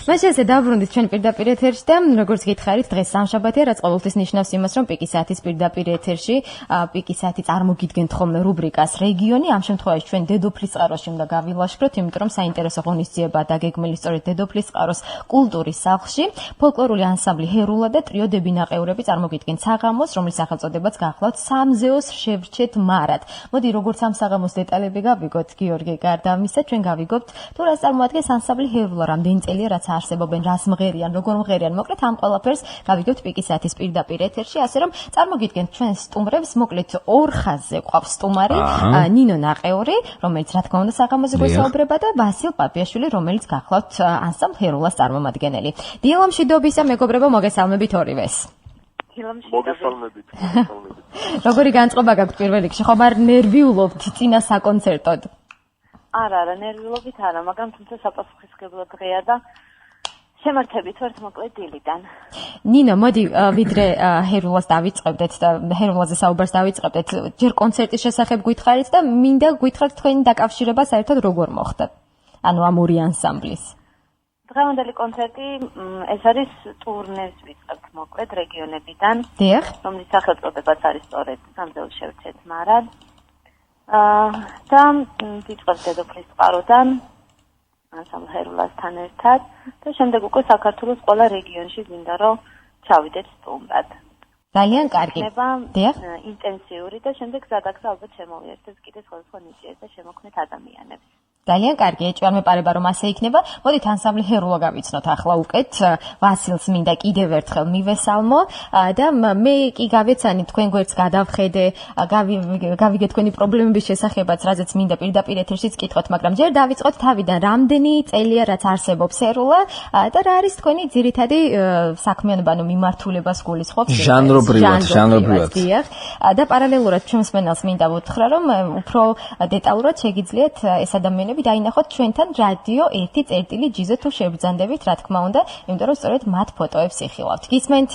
მას ესე დავბრუნდით ჩვენ პირდაპირ ეთერში და როგორც გითხარით დღეს სამშაბათია, რაც ყოველთვის ნიშნავს იმას, რომ პიკის 10-ის პირდაპირ ეთერში პიკის 10 წარმოგიდგენთ ხოლმე რუბრიკას რეგიონი. ამ შემთხვევაში ჩვენ დედოფლის წყაროში უნდა გავილაშქროთ, იმიტომ რომ საინტერესო ღონისძიებაა დაგეგმილი სწორედ დედოფლის წყაროს კულტურის სახლში. ფოლკლორული ანსამბლი ჰერულა და ტრიო დებინაყევრები წარმოგიდგენთ საღამოს, რომლის სახელწოდებაც გახლავთ სამზეოს შევრჩეთ მარად. მოდი როგორც ამ საღამოს დეტალები გავიგოთ, გიორგი, გარდა ამისა ჩვენ გავიგებთ თუ რას წარმოადგენს ანსამბლი ჰერულა, რამდენი წელია რაც არსებობენ, რას მღერიან, როგორ მღერიან. მოკლედ ამ ყველაფერს გავიგებთ პიკის 10-ის პირდაპირ ეთერში, ასე რომ წარმოგიდგენთ ჩვენ სტუმრებს, მოკლედ ორ ხაზზე ყავს სტუმარი ნინო ნაყეური, რომელიც რა თქმა უნდა საღამოზე გვესაუბრება და ვასილ პაპიაშვილი, რომელიც გახლავთ ანსამბლ ჰერულას წარმომადგენელი. დილამშვიდობისა მეგობრებო, მოგესალმებით ორივეს. მოგესალმებით. როგორი განწყობა გაქვთ პირველ რიგში? ხომ არ ნერვიულობთ წინა საკონცერტოდ? არა, ნერვიულობით არა, მაგრამ თუმცა საპასუხისმგებლო დღეა და შემართებით ვართ მოკლედ დილიდან. ნინო, მოდი ვიდრე ჰერულას დავიწყებდეთ და ჰერულაზე საუბარს დავიწყებდეთ, ჯერ კონცერტის შესახებ გითხარით და მინდა გითხრათ თქვენი დაკავშირება საერთოდ როგორ მოხდა? ანუ ამ ორი ანსამბლის. დღევანდელი კონცერტი ეს არის ტურნეს ვიწყებთ მოკლედ რეგიონებიდან, რომლის სახელწოდებაც არის სწორედ სამზეოს შევრჩეთ მარად. და ვიწყებთ დედოფლის წყაროდან ანსამბლ ჰერულასთან ერთად და შემდეგ უკვე საქართველოს ყველა რეგიონში გვინდა რომ ჩავიდეთ სტუმრად. ძალიან კარგი. ინტენსიური და შემდეგ სადაგზა ალბათ შემოვიერთეთ კიდე სხვადასხვა ნიჭიერ და შემოქმნით ადამიანებს. ძალიან კარგი, ეჭვარ მეპარება რომ ასე იქნება. მოდით ანსამბლი ჰერულა გავიცნოთ ახლა უკეთ. ვასილს მინდა კიდევ ერთხელ მივესალმო და მე კი გავეცანი თქვენ გვერდს გადავხედე, გავიგე თქვენი პრობლემების შესახებაც, რაზეც მინდა პირდაპირ ეთერშიც კითხოთ, მაგრამ ჯერ დავიწყოთ თავიდან. რამდენი წელია რაც არსებობს ჰერულა და რა არის თქვენი ძირითადი საქმიანობა, ანუ მიმართულება გულისხმობს? ჟანრობრივად. და პარალელურად ჩვენ მსმენელს მინდა ვუთხრა, რომ უფრო დეტალურად შეგიძლიათ ეს ადამიანები დაინახოთ ჩვენთან რადიო 1.1-ზე თუ შევბრძანდებით, რა თქმა უნდა, იმიტომ რომ სწორედ მათ ფოტოებს იხილავთ. გისმენთ?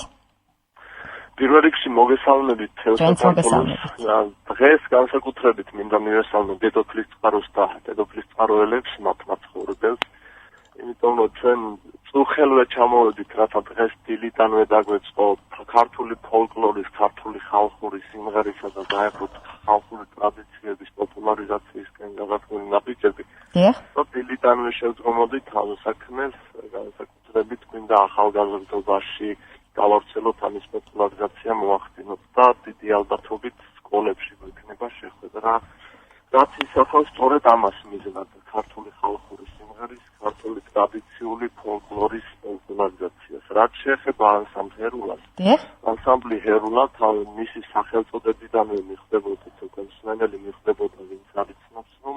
პირველ რიგში მოგესალმებით თელსაყრელოს. დღეს განსაკუთრებით მინდა მივესალმო დედოფლის წყაროს და დედოფლის წყაროელებს, მათ მაცხოვრებელს. იმიტომ რომ ჩვენ წუხელვე ჩამოვედით, რათა დღეს დილიდანვე დაგვეწყო ქართული ფოლკლორის, ქართული ხალხური სიმღერისა და დაეღოთ ხალხური ტრადიციების პოპულარიზაციისკენ გადადგმული ნაბიჯები. და დილიდანვე შევძღომოდით ამ საქმეს, განსაკუთრებით გვინდა ახალგაზრდობაში გავავრცელოთ ამის პოპულარიზაცია მოახდინოთ და დიდი ალბათობით სკოლებში გვექნება შეხვედრა, რაც ისახავს სწორედ ამას მიზნად, ქართული ხალხური სიმღერის, ქართული ტრადიციული ფოლკლორის პოპულარიზაციას. რაც შეეხება ანსამბლ ჰერულას, ანსამბლი ჰერულა მისი სახელწოდებიდანვე მიხვდებოდა, თქვენ მსმენელი მიხვდებოდა, ვინც არის ცნობს, რომ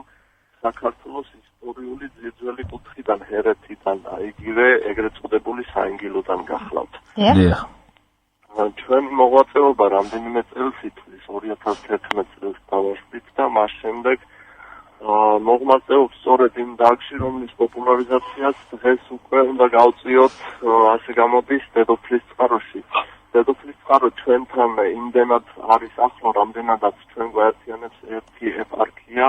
საქართველოს ისტორიული ძირძველი კუთხიდან ჰერეთიდან და იგივე ეგრეთ წოდებული საინგილოდან გახლავთ. ჩვენი მოღვაწეობა რამდენიმე წელს ითვლის, 2011 წელს დავაშლით და მას შემდეგ მოღვაწეობს სწორედ იმ დარგში, რომლის პოპულარიზაციას დღეს უკვე უნდა გავწიოთ, ასე გამოდის დედოფლის წყაროში. დედოფლის წყარო ჩვენთან იმდენად არის ახლო, რამდენადაც ჩვენ გვაერთიანებს ერთი ეპარქია,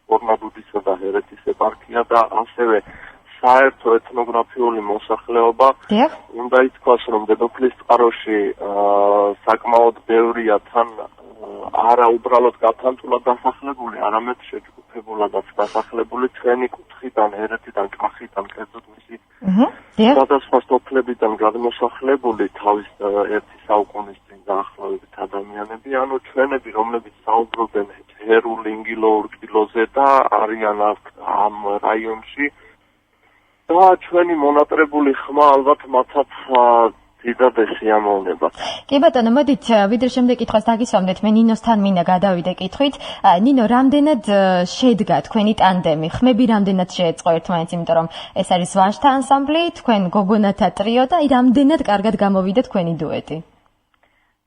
ორნაბუდისა და ჰერეთის ეპარქია და ასევე საერთო ეთნოგრაფიული მოსახლეობა. უნდა ითქვას, რომ დედოფლის წყაროში საკმაოდ ბევრია თან არა უბრალოდ გათანტულად დასახლებული, არამედ შეჯგუფებულადაც დასახლებული ჩვენი კუთხიდან, ჰერეთიდან, კახიდან, კერძოდ მისი სხვადასხვა სოფლებიდან გადმოსახლებული თავის ერთი საუკუნის წინ დაახლოებით ადამიანები, ანუ ჩვენები, რომლებიც საუბრობენ ჰერულ, ინგილოურ კილოზე და არიან ამ რაიონში და ჩვენი მონატრებული ხმა ალბათ მათაც დიდად ესიამოვნება. კი ბატონო, მოდით ვიდრე შემდეგ კითხვას დაგისვამდეთ, მე ნინოსთან მინდა გადავიდე კითხვით. ნინო, რამდენად შედგა თქვენი ტანდემი? ხმები რამდენად შეეწყო ერთმანეთს, იმიტომ რომ ეს არის ვაჟთა ანსამბლი, თქვენ გოგონათა ტრიო და რამდენად კარგად გამოვიდა თქვენი დუეტი?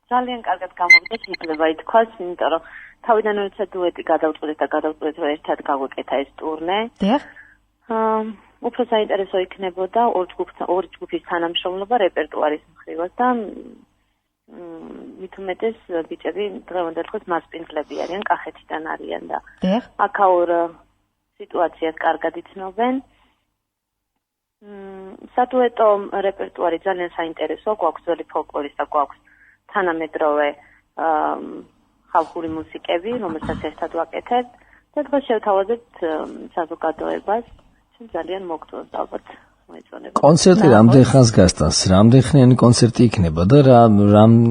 ძალიან კარგად გამოვიდა, შეიძლება ითქვას, იმიტომ რომ თავიდან როცა დუეტი გადავწყვეტეთ და გადავწყვეტეთ, რომ ერთად გავუკეთა ეს ტურნე. უფრო საინტერესო იქნებოდა ორი ჯგუფის თანამშრომლობა რეპერტუარის მხრივაც და მით უმეტეს ბიჭები დღევანდელ დღეს მასპინძლები არიან, კახეთიდან არიან და აქაურ სიტუაციას კარგად იცნობენ. სადუეტო რეპერტუარი ძალიან საინტერესოა, გვაქვს ძველი ფოლკლორის და გვაქვს თანამედროვე ხალხური მუსიკები, რომელსაც ერთად ვაკეთებთ და დღეს შევთავაზებთ საზოგადოებას, ძალიან მოგწონს ალბათ მოეწონება. კონცერტი რამდენ ხანს გასტანს? რამდენხნიანი კონცერტი იქნება და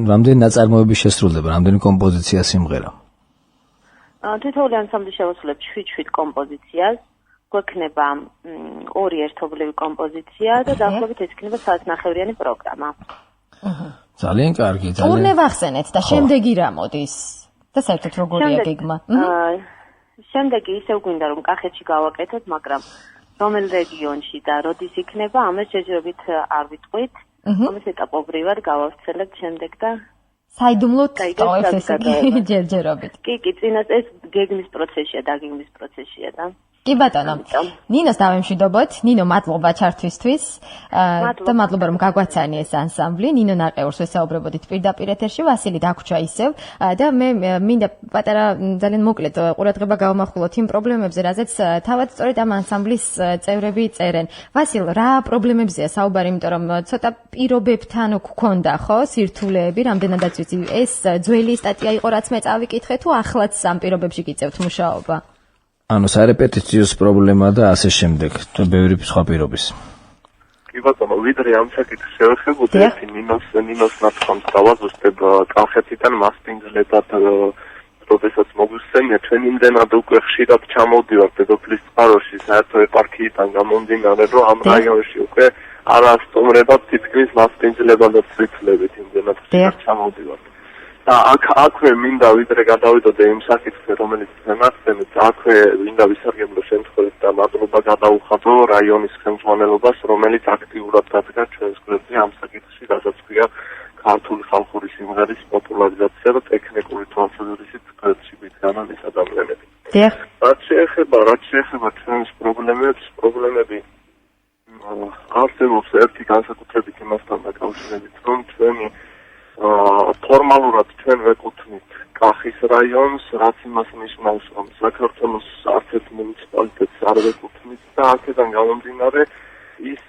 რამდენი ნაწარმოები შესრულდება, რამდენი კომპოზიცია სიმღერა? თითოეული ანსამბლი შევასრულებს 7 კომპოზიციას. გვექნება 2 ერთობლივი კომპოზიცია და დაახლოებით ეს იქნება საათნახევრიანი პროგრამა. ძალიან კარგი, ძალიან. ტურნე ვახსენეთ და შემდეგი რა მოდის? და საერთოდ როგორია გეგმა? შემდეგი ისევ გვინდა რომ კახეთში გავაკეთოთ, მაგრამ რომელ რეგიონში და როდის იქნება, ამას შეჯერებით არ ვიტყვით. ამას ეტაპობრივად გავავრცელებთ შემდეგ და საიდუმლოდ ტოვებს ესე იგი ჯერჯერობით. კი, წინას ეს გეგმის პროცესია, დაგეგმის პროცესია და კი ბატონო, ნინოს დავემშვიდობოთ. ნინო, მადლობა ჩართვისთვის და მადლობა რომ გაგვაცანი ეს ანსამბლი. ნინო ნაყეურს ვესაუბრებოდით პირდაპირ ეთერში, ვასილი დაგვრჩა ისევ და მე მინდა პატარა ძალიან მოკლედ ყურადღება გავამახვილოთ იმ პრობლემებზე, რაზეც თავად სწორედ ამ ანსამბლის წევრები წერენ. ვასილ, რა პრობლემებზეა საუბარი, იმიტომ რომ ცოტა პირობებთან გქონდა, ხო, სირთულეები, რამდენადაც ვიცი, ეს ძველი სტატია იყო, რაც მე წავიკითხე, თუ ახლაც ამ პირობებში გიწევთ მუშაობა? ანუ სარეპეტიციოს პრობლემა და ასე შემდეგ, ბევრი სხვა პირობის. კი ბატონო, ვიდრე ამ საკითხს შევეხებოდი, ნინოს ნათქვამს დავაზუსტებ კახეთიდან მასპინძლებად, როდესაც მოგვისცემია, ჩვენ იმდენად უკვე ხშირად ჩამოვდივართ დედოფლის წყაროში, საერთო ეპარქიიდან გამომდინარე, რომ ამ რაიონში უკვე არასწორებად თითქმის მასპინძლებადაც ვიცლებით, იმდენად ხშირად ჩამოვდივართ. და აქვე მინდა ვიდრე გადავიდოდე იმ საკითხზე, რომელიც მემართებთ, აქვე მინდა ვისარგებლო შემთხვევით და მადლობა გადაუხადო რაიონის ხელმძღვანელობას, რომელიც აქტიურად დადგა ჩვენს გვერდზე ამ საკითხში, რასაც ქვია ქართული ხალხური სიმღერის პოპულარიზაცია და ტექნიკური თვალსაზრისით გვერდში მიდგანან ეს ადამიანები. რაც შეეხება ჩვენს პრობლემები არსებობს ერთი განსაკუთრებით იმასთან დაკავშირებით, რომ ჩვენი ფორმალურად ჩვენ ვეკუთვნით კახის რაიონს, რაც იმას ნიშნავს, რომ საქართველოს არც ერთ მუნიციპალიტეტს არ ვეკუთვნით და აქედან გამომდინარე ის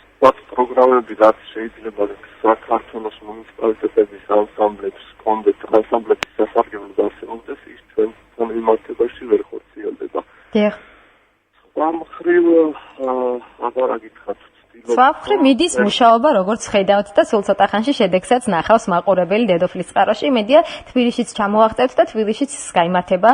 პროგრამები, რაც შეიძლება საქართველოს მუნიციპალიტეტების ანსამბლებს კონდეთ, ანსამბლების სასარგებლოდ არსებობდეს, ის ჩვენ მიმართებაში ვერ ხორციელდება. სხვა მხრივ აღარ გითხრათ. სვაფრი მიდის მუშაობა, როგორც ხედავთ და სულ ცოტა ხანში შედეგსაც ნახავს მაყურებელი დედოფლის წყაროში. იმედია თბილისშიც ჩამოაღწევთ და თბილისშიც გაიმართება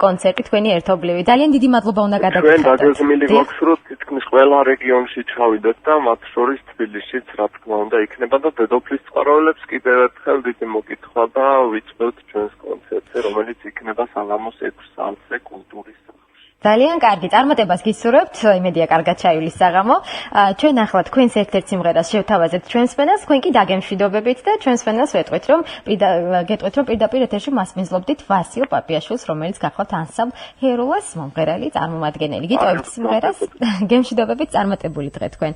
კონცერტი თქვენი ერთობლივი. ძალიან დიდი მადლობა უნდა გადაგიხადოთ. ჩვენ დაგეგმილი გვაქვს, რომ თითქმის ყველა რეგიონში ჩავიდეთ და მათ შორის თბილისშიც რა თქმა უნდა იქნება და დედოფლის წყაროელებს კიდევ ერთხელ დიდი მოკითხვა და ვიწევთ ჩვენს კონცერტზე, რომელიც იქნება საღამოს 6 საათზე კულტურის ძალიან კარგი, წარმატებას გისურვებთ, იმედია კარგად ჩაივლის საღამო. ჩვენ ახლა თქვენს ერთ-ერთ სიმღერას შევთავაზებთ ჩვენს ფენას, თქვენ კი დაგემშვიდობებით და ჩვენს ფენას ვეტყვით, რომ პირდაპირ ეთერში მასპინძლობდით ვასილ პაპიაშვილს, რომელიც გახლავთ ანსამბლ ჰეროლას მომღერალი, წარმომადგენელი. გიტოვებთ სიმღერას, გემშვიდობებით, წარმატებული დღე თქვენ.